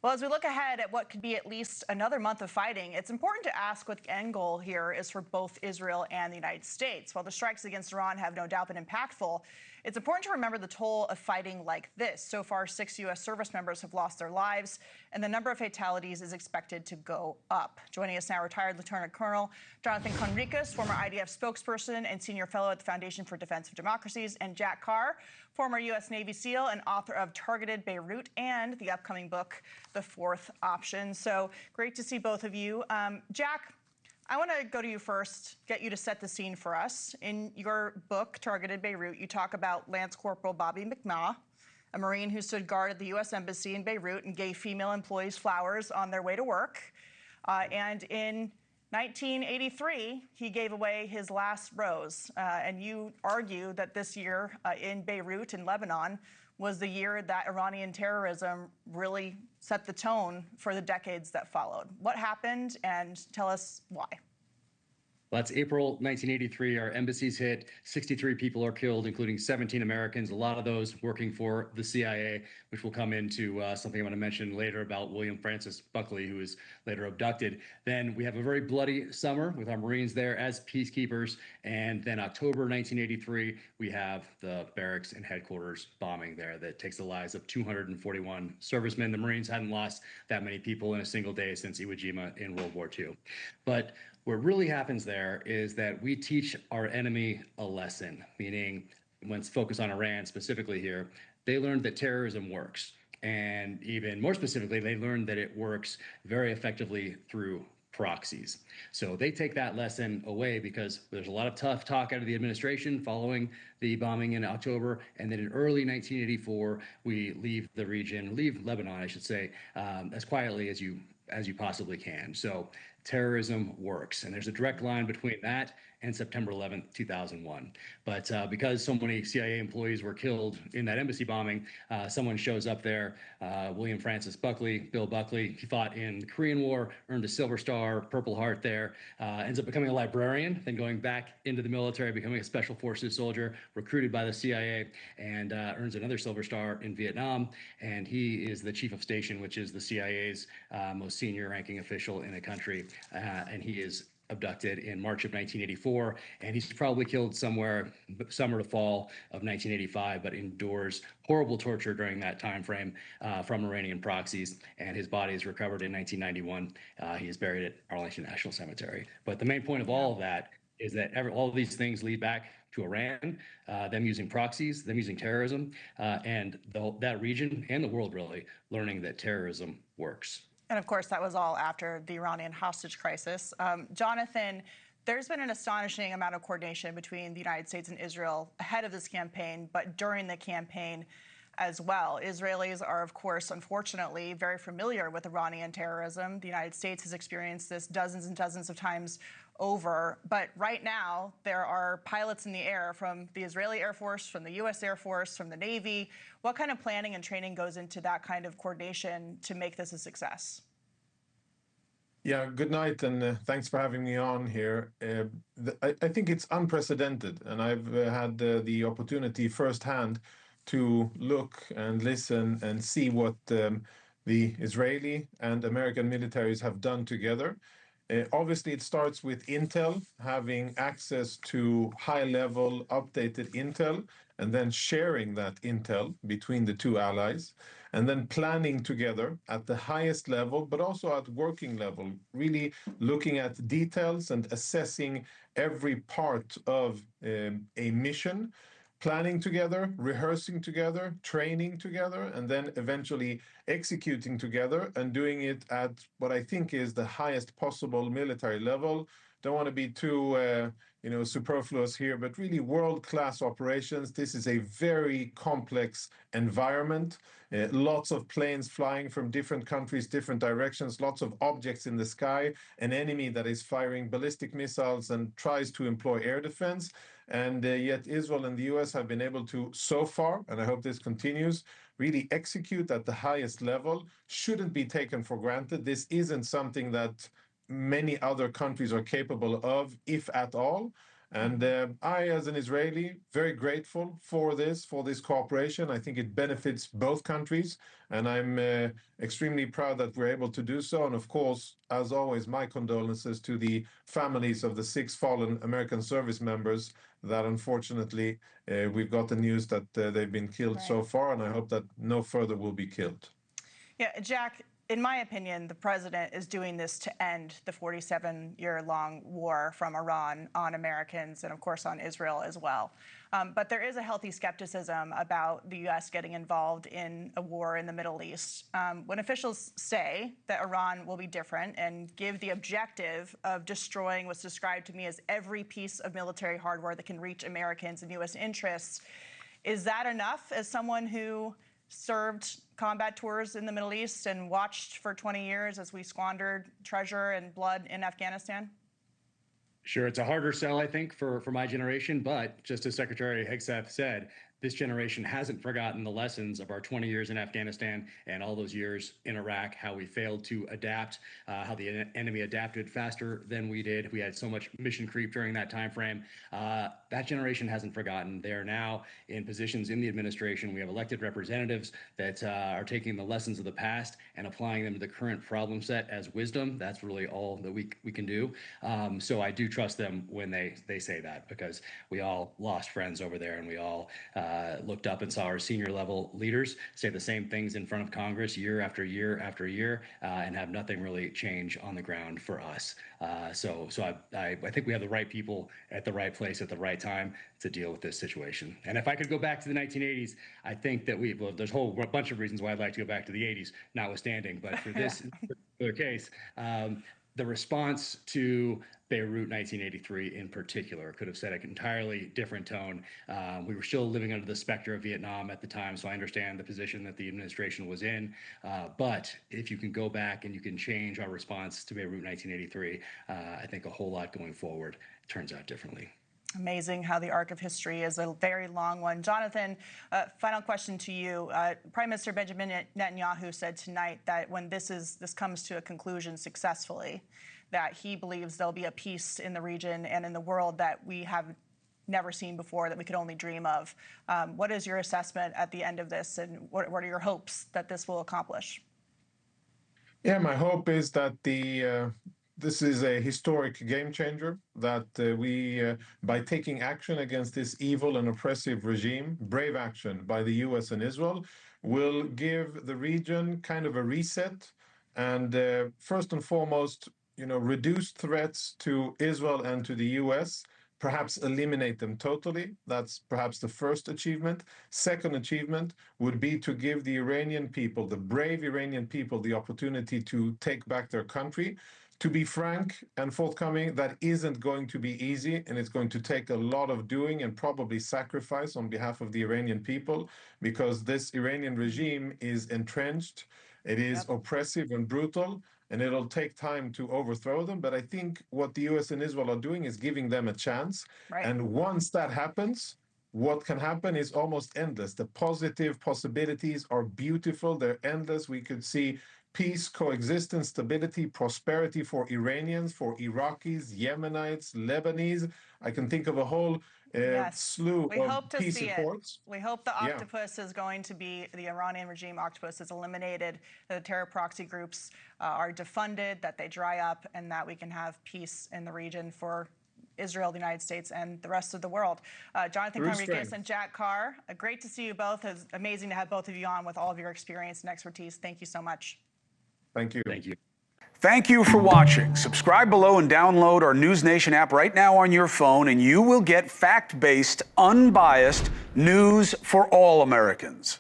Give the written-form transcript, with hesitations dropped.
Well, as we look ahead at what could be at least another month of fighting, it's important to ask what the end goal here is for both Israel and the United States. While the strikes against Iran have no doubt been impactful, it's important to remember the toll of fighting like this. So far, 6 U.S. service members have lost their lives, and the number of fatalities is expected to go up. Joining us now, retired Lieutenant Colonel Jonathan Conricus, former IDF spokesperson and senior fellow at the Foundation for Defense of Democracies, and Jack Carr, former U.S. Navy SEAL and author of Targeted Beirut and the upcoming book, The Fourth Option. So great to see both of you. Jack, I want to go to you first, get you to set the scene for us. In your book, Targeted Beirut, you talk about Lance Corporal Bobby McNaugh, a Marine who stood guard at the U.S. Embassy in Beirut and gave female employees flowers on their way to work. And in 1983, he gave away his last rose. And you argue that this year in Beirut in Lebanon was the year that Iranian terrorism really set the tone for the decades that followed. What happened, and tell us why? Well, that's April 1983. Our embassies hit. 63 people are killed, including 17 Americans, a lot of those working for the CIA, which will come into something I'm going to mention later about William Francis Buckley, who was later abducted. Then we have a very bloody summer with our Marines there as peacekeepers. And then October 1983, we have the barracks and headquarters bombing there that takes the lives of 241 servicemen. The Marines hadn't lost that many people in a single day since Iwo Jima in World War II. But what really happens there is that we teach our enemy a lesson, meaning let's focus on Iran specifically here. They learned that terrorism works. And even more specifically, they learned that it works very effectively through proxies. So they take that lesson away because there's a lot of tough talk out of the administration following the bombing in October. And then in early 1984, we leave the region, leave Lebanon, I should say, as quietly as you possibly can. So terrorism works. And there's a direct line between that and September 11th, 2001. But because so many CIA employees were killed in that embassy bombing, someone shows up there, William Francis Buckley, Bill Buckley. He fought in the Korean War, earned a Silver Star, Purple Heart there, ends up becoming a librarian, then going back into the military, becoming a Special Forces soldier, recruited by the CIA, and earns another Silver Star in Vietnam. And he is the chief of station, which is the CIA's most senior ranking official in the country. And he is abducted in March of 1984, and he's probably killed somewhere summer to fall of 1985, but endures horrible torture during that time frame from Iranian proxies, and his body is recovered in 1991. He is buried at Arlington National Cemetery. But the main point of all of that is that all of these things lead back to Iran, them using proxies, them using terrorism, and that region and the world really learning that terrorism works. And of course, that was all after the Iranian hostage crisis. Jonathan, there's been an astonishing amount of coordination between the United States and Israel ahead of this campaign, but during the campaign as well. Israelis are, of course, unfortunately, very familiar with Iranian terrorism. The United States has experienced this dozens and dozens of times over. But right now, there are pilots in the air from the Israeli Air Force, from the U.S. Air Force, from the Navy. What kind of planning and training goes into that kind of coordination to make this a success? Yeah, good night, and thanks for having me on here. I think it's unprecedented, and I've had the opportunity firsthand to look and listen and see what the Israeli and American militaries have done together. Obviously, it starts with intel, having access to high-level updated intel, and then sharing that intel between the two allies, and then planning together at the highest level, but also at working level, really looking at details and assessing every part of a mission, planning together, rehearsing together, training together, and then eventually executing together and doing it at what I think is the highest possible military level. Don't want to be too superfluous here, but really world-class operations. This is a very complex environment. Lots of planes flying from different countries, different directions, lots of objects in the sky, an enemy that is firing ballistic missiles and tries to employ air defense. And yet Israel and the US have been able to, so far, and I hope this continues, really execute at the highest level. Shouldn't be taken for granted. This isn't something that many other countries are capable of, if at all. And I, as an Israeli, very grateful for this cooperation. I think it benefits both countries, and I'm extremely proud that we're able to do so. And of course, as always, my condolences to the families of the 6 fallen American service members that unfortunately we've got the news that they've been killed so far, and I hope that no further will be killed. Yeah, Jack, in my opinion, the president is doing this to end the 47-year-long war from Iran on Americans and, of course, on Israel as well. But there is a healthy skepticism about the U.S. getting involved in a war in the Middle East. When officials say that Iran will be different and give the objective of destroying what's described to me as every piece of military hardware that can reach Americans and U.S. interests, is that enough as someone who served combat tours in the Middle East and watched for 20 years as we squandered treasure and blood in Afghanistan? Sure, it's a harder sell, I think, for my generation, but just as Secretary Hegseth said, this generation hasn't forgotten the lessons of our 20 years in Afghanistan and all those years in Iraq, how we failed to adapt, how the enemy adapted faster than we did. We had so much mission creep during that time frame. That generation hasn't forgotten. They are now in positions in the administration. We have elected representatives that are taking the lessons of the past and applying them to the current problem set as wisdom. That's really all that we can do. So I do trust them when they say that, because we all lost friends over there, and we all looked up and saw our senior level leaders say the same things in front of Congress year after year after year, and have nothing really change on the ground for us. So I think we have the right people at the right place at the right time to deal with this situation. And if I could go back to the 1980s, I think that there's a whole bunch of reasons why I'd like to go back to the 80s, notwithstanding. But for this particular case, the response to Beirut 1983 in particular could have set an entirely different tone. We were still living under the specter of Vietnam at the time, so I understand the position that the administration was in. But if you can go back and you can change our response to Beirut 1983, I think a whole lot going forward turns out differently. Amazing how the arc of history is a very long one. Jonathan, final question to you. Prime Minister Benjamin Netanyahu said tonight that when this comes to a conclusion successfully, that he believes there'll be a peace in the region and in the world that we have never seen before, that we could only dream of. What is your assessment at the end of this, and what are your hopes that this will accomplish? Yeah, my hope is that this is a historic game changer, that we, by taking action against this evil and oppressive regime, brave action by the US and Israel, will give the region kind of a reset, and first and foremost, reduce threats to Israel and to the US, perhaps eliminate them totally. That's perhaps the first achievement. Second achievement would be to give the Iranian people, the brave Iranian people, the opportunity to take back their country. To be frank and forthcoming, that isn't going to be easy, and it's going to take a lot of doing and probably sacrifice on behalf of the Iranian people, because this Iranian regime is entrenched, it is oppressive and brutal, and it'll take time to overthrow them. But I think what the US and Israel are doing is giving them a chance. Right. And once that happens, what can happen is almost endless. The positive possibilities are beautiful, they're endless. We could see peace, coexistence, stability, prosperity for Iranians, for Iraqis, Yemenites, Lebanese. I can think of a whole slew of peace accords. We hope the octopus is going to be, the Iranian regime octopus is eliminated, that the terror proxy groups are defunded, that they dry up, and that we can have peace in the region for Israel, the United States, and the rest of the world. Jonathan Conricus and Jack Carr, great to see you both. It's amazing to have both of you on with all of your experience and expertise. Thank you so much. Thank you. Thank you. Thank you for watching. Subscribe below and download our NewsNation app right now on your phone, and you will get fact-based, unbiased news for all Americans.